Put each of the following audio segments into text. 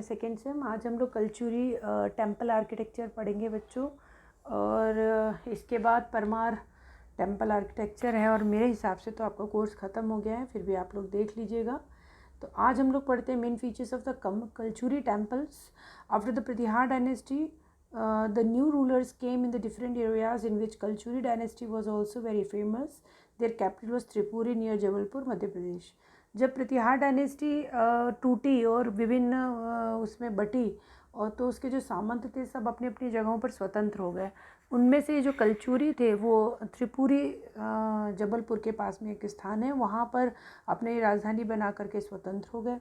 Second same. आज हम लोग कलचुरी टेम्पल आर्किटेक्चर पढ़ेंगे बच्चों, और इसके बाद परमार टेम्पल आर्किटेक्चर है। और मेरे हिसाब से तो आपका कोर्स ख़त्म हो गया है, फिर भी आप लोग देख लीजिएगा। तो आज हम लोग पढ़ते हैं main features of the Kalachuri temples. After the Pratihara dynasty the new rulers came in the different areas in which Kalchuri dynasty was also very famous. Their capital was Tripuri near Jabalpur, Madhya Pradesh. जब प्रतिहार डायनेस्टी टूटी और विभिन्न उसमें बटी, और तो उसके जो सामंत थे सब अपनी अपनी जगहों पर स्वतंत्र हो गए। उनमें से जो कलचुरी थे वो त्रिपुरी जबलपुर के पास में एक स्थान है, वहाँ पर अपनी राजधानी बना करके स्वतंत्र हो गए।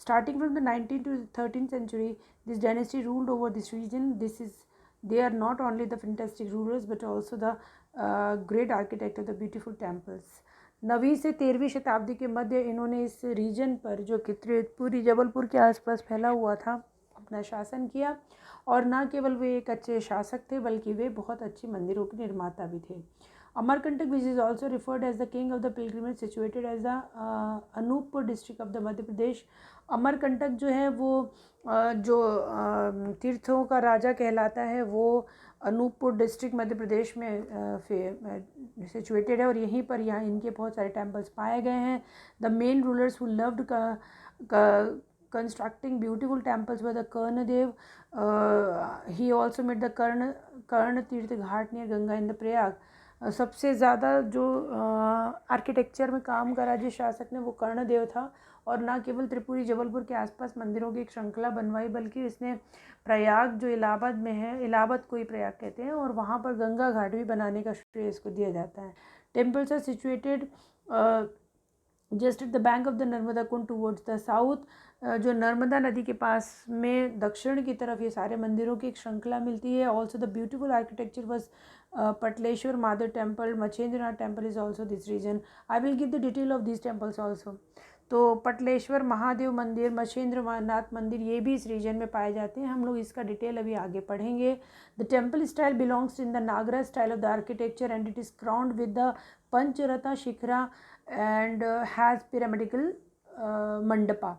Starting from the 19th to the 13th century, this dynasty ruled over this region. They are not only the fantastic rulers but also the great architect of the beautiful temples. 9वीं से 13वीं शताब्दी के मध्य इन्होंने इस रीजन पर, जो कि त्रिपुरी जबलपुर के आसपास फैला हुआ था, अपना शासन किया। और न केवल वे एक अच्छे शासक थे बल्कि वे बहुत अच्छी मंदिरों के निर्माता भी थे। Amarkantak, which is also referred as the king of the pilgrimage, situated as the Anuppur district of the Madhya Pradesh. Amarkantak जो है वो जो तीर्थों का राजा कहलाता है, वो अनूपपुर डिस्ट्रिक्ट मध्य प्रदेश में सिचुएटेड है, और यहीं पर यहाँ इनके बहुत सारे टेम्पल्स पाए गए हैं। The main rulers who loved constructing beautiful temples were the Karnadev. He also made the Karna तीर्थ घाट near Ganga in the Prayag. सबसे ज़्यादा जो आर्किटेक्चर में काम करा जिस शासक ने, वो कर्णदेव था। और न केवल त्रिपुरी जबलपुर के आसपास मंदिरों की एक श्रृंखला बनवाई, बल्कि इसने प्रयाग जो इलाहाबाद में है, इलाहाबाद को ही प्रयाग कहते हैं, और वहाँ पर गंगा घाट भी बनाने का श्रेय इसको दिया जाता है। Temples are situated just at the bank of the Narmada Kund towards the south. जो नर्मदा नदी के पास में दक्षिण की तरफ ये सारे मंदिरों की एक श्रृंखला मिलती है। Also the beautiful architecture was Pataleshwar Mahadev temple, Machhendranath temple is also this region. I will give the detail of this temples also. तो पटलेश्वर महादेव मंदिर, मछेंद्रनाथ मंदिर, ये भी इस रीजन में पाए जाते हैं। हम लोग इसका डिटेल अभी आगे पढ़ेंगे। The temple style belongs in the Nagara style of the architecture and it is crowned with the Pancharatha shikhara and has pyramidical mandapa.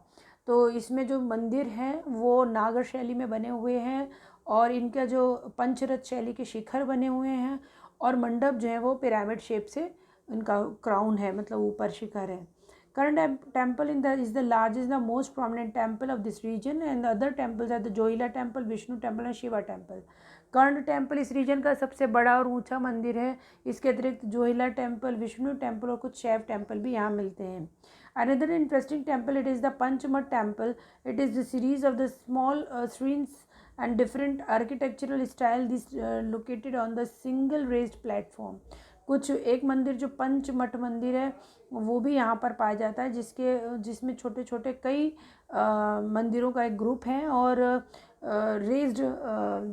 तो इसमें जो मंदिर हैं वो नागर शैली में बने हुए हैं, और इनका जो पंचरथ शैली के शिखर बने हुए हैं, और मंडप जो है वो पिरामिड शेप से इनका क्राउन है, मतलब ऊपर शिखर है। Current temple is the largest, the most prominent temple of this region, and the other temples are the Johila temple, Vishnu temple and Shiva temple. Karna temple इस रीजन का सबसे बड़ा और ऊंचा मंदिर है। इसके अतिरिक्त जोहिला टेम्पल, विष्णु टेम्पल और कुछ शैव टेम्पल भी यहाँ मिलते हैं। Another interesting temple, it is the Panchmat temple. It is the series of the small shrines and different architectural style. This located on the single raised platform. कुछ एक मंदिर जो पंचमठ मंदिर है वो भी यहाँ पर पाया जाता है, जिसमें छोटे छोटे कई मंदिरों का एक ग्रुप है, और रेज्ड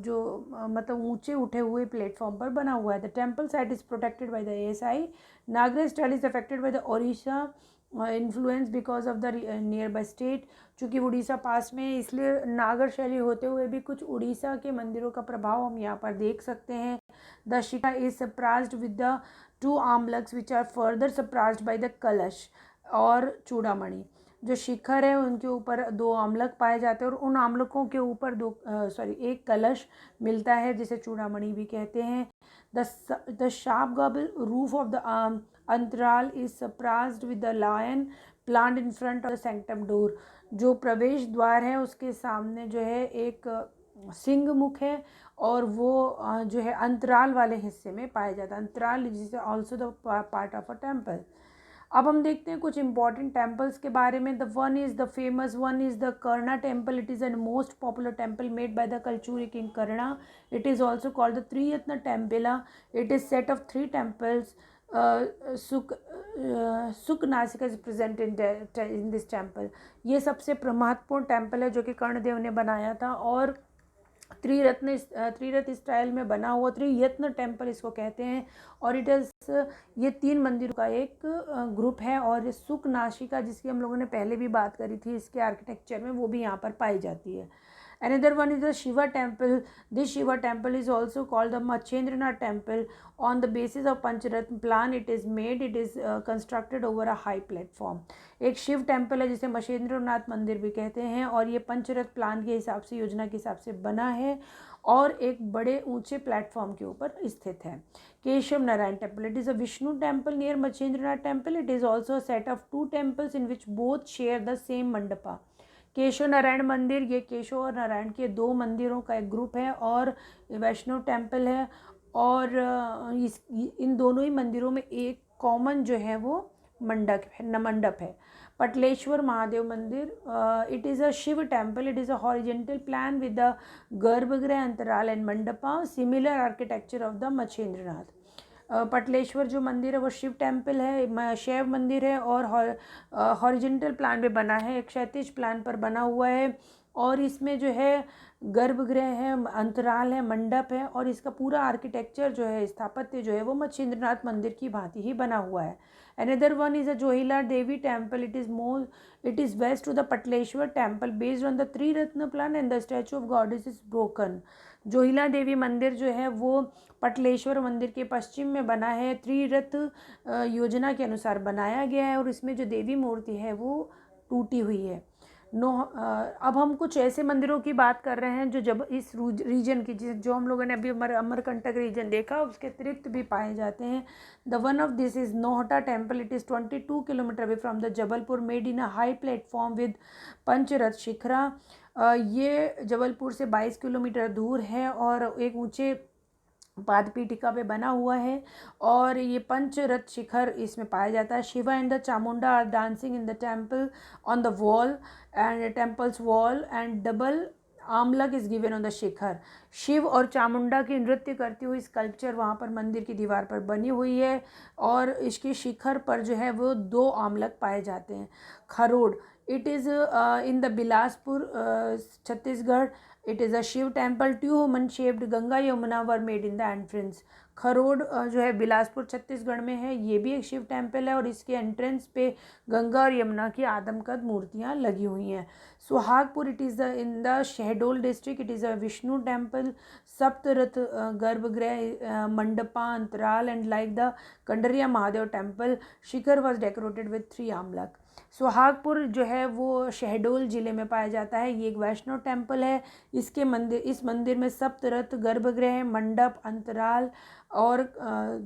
जो मतलब ऊंचे उठे हुए प्लेटफॉर्म पर बना हुआ है। The temple site is protected by the ASI। Nagara style is affected by the Odisha influence because of the nearby state. चूँकि उड़ीसा पास में है, इसलिए नागर शैली होते हुए भी कुछ उड़ीसा के मंदिरों का प्रभाव हम यहाँ पर देख सकते हैं। The shikha is surprised with the 2 amalakas which are further surprised by the kalash और चूड़ामणि। जो शिखर है उनके ऊपर 2 आमलक पाए जाते हैं, और उन आमलकों के ऊपर एक कलश मिलता है, जिसे चूड़ामणि भी कहते हैं। The sharp gable roof of the antarala is surprised with the lion plant in front of the sanctum door. जो प्रवेश द्वार है उसके सामने जो है एक सिंह मुख है, और वो जो है अंतराल वाले हिस्से में पाया जाता है। अंतराल is also the part of a temple. अब हम देखते हैं कुछ इंपॉर्टेंट टेम्पल्स के बारे में। The one is the famous one is the Karna temple. It is the most popular temple made by the Kalachuri king Karna. It is also called the Triyatna temple. It is set of 3 temples. Sukanasika is present in this temple. ये सबसे महत्वपूर्ण temple है जो कि कर्णदेव ने बनाया था, और त्रिरत्न स्टाइल में बना हुआ त्रियत्न टेम्पल इसको कहते हैं। और ये 3 मंदिरों का एक ग्रुप है, और सुक नासिका जिसकी हम लोगों ने पहले भी बात करी थी इसके आर्किटेक्चर में, वो भी यहाँ पर पाई जाती है। Another one is the Shiva temple. This Shiva temple is also called the Machendranath temple. On the basis of Pancharatna plan it is made. It is constructed over a high platform. एक Shiv temple है जिसे मछेंद्रनाथ मंदिर भी कहते हैं, और ये Pancha Ratha plan के हिसाब से, योजना के हिसाब से बना है और एक बड़े ऊंचे प्लेटफॉर्म के ऊपर स्थित है. Keshav Narayan temple. It is a Vishnu temple near Machhendranath temple. It is also a set of 2 temples in which both share the same mandapa. Keshav Narayan मंदिर, ये केशव और नारायण के 2 मंदिरों का एक ग्रुप है और वैष्णव टेम्पल है, और इन दोनों ही मंदिरों में एक कॉमन जो है वो मंडप है. पटलेश्वर महादेव मंदिर. It is a Shiva temple. It is a horizontal plan with the garbhagriha, antarala and mandapa, similar architecture of the Machhendranath. Pataleshwar जो मंदिर है वो शिव टेम्पल है, शैव मंदिर है, और हॉरिजेंटल प्लान पे बना है, एक क्षैतिज प्लान पर बना हुआ है, और इसमें जो है गर्भगृह है, अंतराल है, मंडप है, और इसका पूरा आर्किटेक्चर जो है, स्थापत्य जो है वो मछेंद्रनाथ मंदिर की भांति ही बना हुआ है. Another one is a Johila Devi temple. It is west to the Patleshwar temple based on the Three Ratna plan, and the statue of goddess is broken. Johilla देवी मंदिर जो है वो पटलेश्वर मंदिर के पश्चिम में बना है. त्रिरथ योजना के अनुसार बनाया गया है, और इसमें जो देवी मूर्ति है वो टूटी हुई है. अब हम कुछ ऐसे मंदिरों की बात कर रहे हैं जो जब इस रीजन की, जो हम लोगों ने अभी अमरकंटक रीजन देखा, उसके अतिरिक्त भी पाए जाते हैं. The one of this is Nohta temple. It is 22 kilometre away from the Jabalpur, made in a high platform with Pancha Ratha shikhara. ये जबलपुर से 22 किलोमीटर दूर है और एक ऊंचे पादपीठिका पे बना हुआ है, और ये पंचरथ शिखर इसमें पाया जाता है. Shiva and the Chamunda are dancing in the temple on the wall and temples wall, and double amalaka is given on the shikhara. Shiva और चामुंडा की नृत्य करती हुई स्कल्पचर वहाँ पर मंदिर की दीवार पर बनी हुई है, और इसके शिखर पर जो है वो 2 आमलक पाए जाते हैं. Kharod. It is in the Bilaspur, Chhattisgarh. It is a Shiva temple. 2 human shaped Ganga Yamuna were made in the entrance. Kharod जो है बिलासपुर छत्तीसगढ़ में है, ये भी एक शिव टेम्पल है, और इसके एंट्रेंस पे गंगा और यमुना की आदमकद मूर्तियाँ लगी हुई हैं. Suhagpur. It is in the Shahdol district. It is a Vishnu temple. Saptaratha garbhagriha, mandapa, antarala, and like the Kandariya Mahadev temple, shikhara was decorated with 3 amalaka. Suhagpur जो है वो शहडोल ज़िले में पाया जाता है. ये एक वैष्णव टेम्पल है. इस मंदिर में सप्तरथ गर्भगृह, मंडप, अंतराल और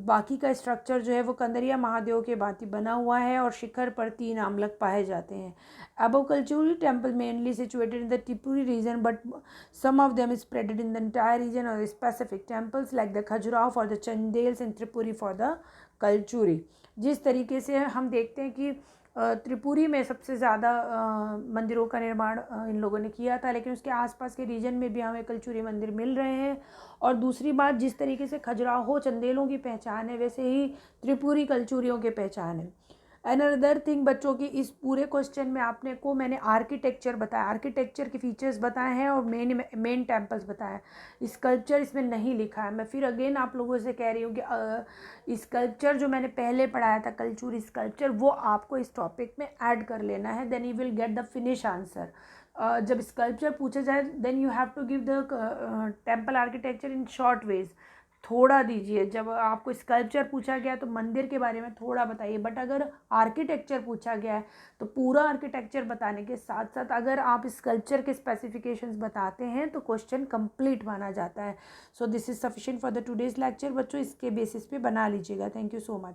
बाकी का स्ट्रक्चर जो है वो कंदरिया महादेव के भांति बना हुआ है, और शिखर पर 3 आमलक पाए जाते हैं. Above Kalchuri temple mainly situated in the Tripuri region, but some of them is spread in the entire region or specific temples like the Khajuraho for the Chandels and Tripuri for the Kalchuri. जिस तरीके से हम देखते हैं कि त्रिपुरी में सबसे ज़्यादा मंदिरों का निर्माण इन लोगों ने किया था, लेकिन उसके आसपास के रीजन में भी हमें कलचुरी मंदिर मिल रहे हैं. और दूसरी बात, जिस तरीके से खजुराहो चंदेलों की पहचान है, वैसे ही त्रिपुरी कलचुरियों की पहचान है. अनदर थिंग बच्चों की, इस पूरे क्वेश्चन में मैंने आर्किटेक्चर बताया, आर्किटेक्चर के फीचर्स बताए हैं और मेन टेम्पल्स बताए. स्कल्पचर इसमें नहीं लिखा है. मैं फिर अगेन आप लोगों से कह रही हूँ कि स्कल्पचर जो मैंने पहले पढ़ाया था, कलचुरी स्कल्पचर, वो आपको इस टॉपिक में ऐड कर लेना है. Then you will get the finish answer. जब स्कल्पचर पूछा जाए, then you have to give the temple architecture in short ways. थोड़ा दीजिए. जब आपको स्कल्पचर पूछा गया तो मंदिर के बारे में थोड़ा बताइए, बट अगर आर्किटेक्चर पूछा गया है तो पूरा आर्किटेक्चर बताने के साथ साथ अगर आप स्कल्पचर के स्पेसिफिकेशंस बताते हैं तो क्वेश्चन कंप्लीट माना जाता है. So this is sufficient for the today's lecture. बच्चों इसके बेसिस पे बना लीजिएगा. Thank you so much.